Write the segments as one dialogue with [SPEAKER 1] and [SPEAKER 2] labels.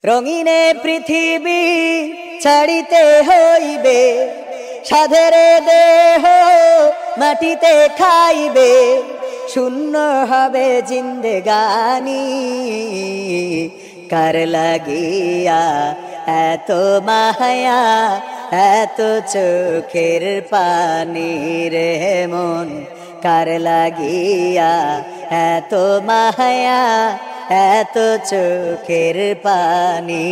[SPEAKER 1] রঙিনে পৃথিবী ছাড়িতে হইবে, সাধের দেহ মাটিতে খাইবে, শূন্য হবে জিন্দেগানি। কার লাগিয়া এত মায়া, এত চোখের পানি রে মন, কার লাগিয়া এত মায়া, এত চোখের পানি।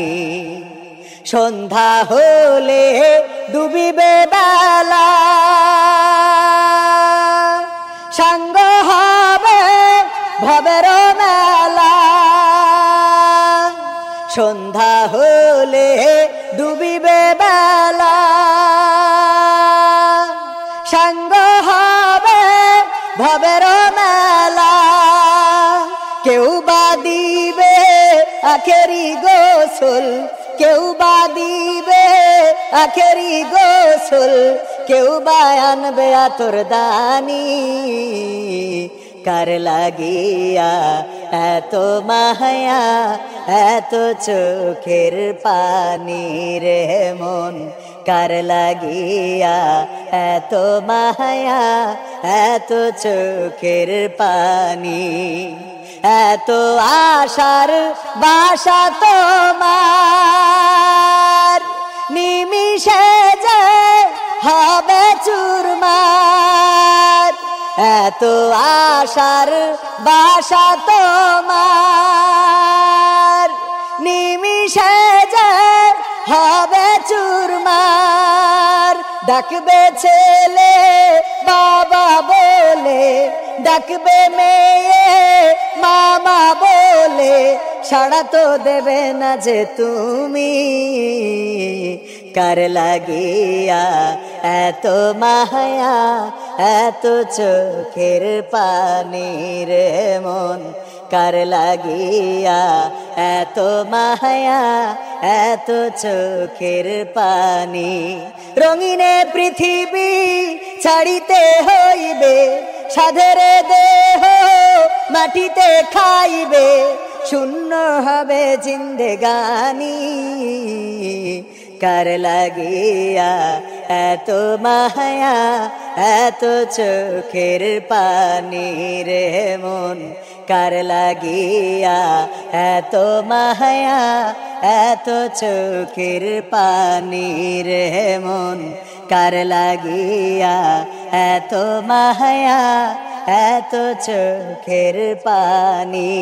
[SPEAKER 1] সন্ধ্যা হলে ডুবিবে বেলা, সাঙ্গ হবে ভবের মেলা। সন্ধ্যা হলে ডুবিবে বেলা, সাঙ্গ হবে ভবের মেলা। কেউ বা দিবে আখেরি গোসল, কেউ বা দিবে আখেরি গোসল, কেউ বা আনবে আতর দানি। কার লাগিয়া এত মায়া, এত চোখের পানি রে মন, কার লাগিয়া এত মায়া, এত চোখের পানি। এত আশার বাসা তোমার, নিমিষে যে হবে চুরমার। এত আশার বাসা তোমার, নিমিষে যে হবে চুরমার। ডাকবে ছেলে বাবা বলে, ডাকবে মেয়ে মামা বলে, সাড়া তো দেবে না যে তুমি। কার লাগিয়া এত মায়া, এত চোখের পানি রে মন, কার লাগিয়া এত মায়া, এত চোখের পানি। রঙিনে পৃথিবী ছাড়িতে হইবে, সাধের দেহ মাটিতে খাইবে, শূন্য হবে জিন্দেগানি। কার লাগিয়া এত মায়া, এত চোখের পানি রে মন, কার লাগিয়া এত মায়া, এত চোখের পানি রে মন, কার লাগিয়া এত মায়া, এত চোখের পানি।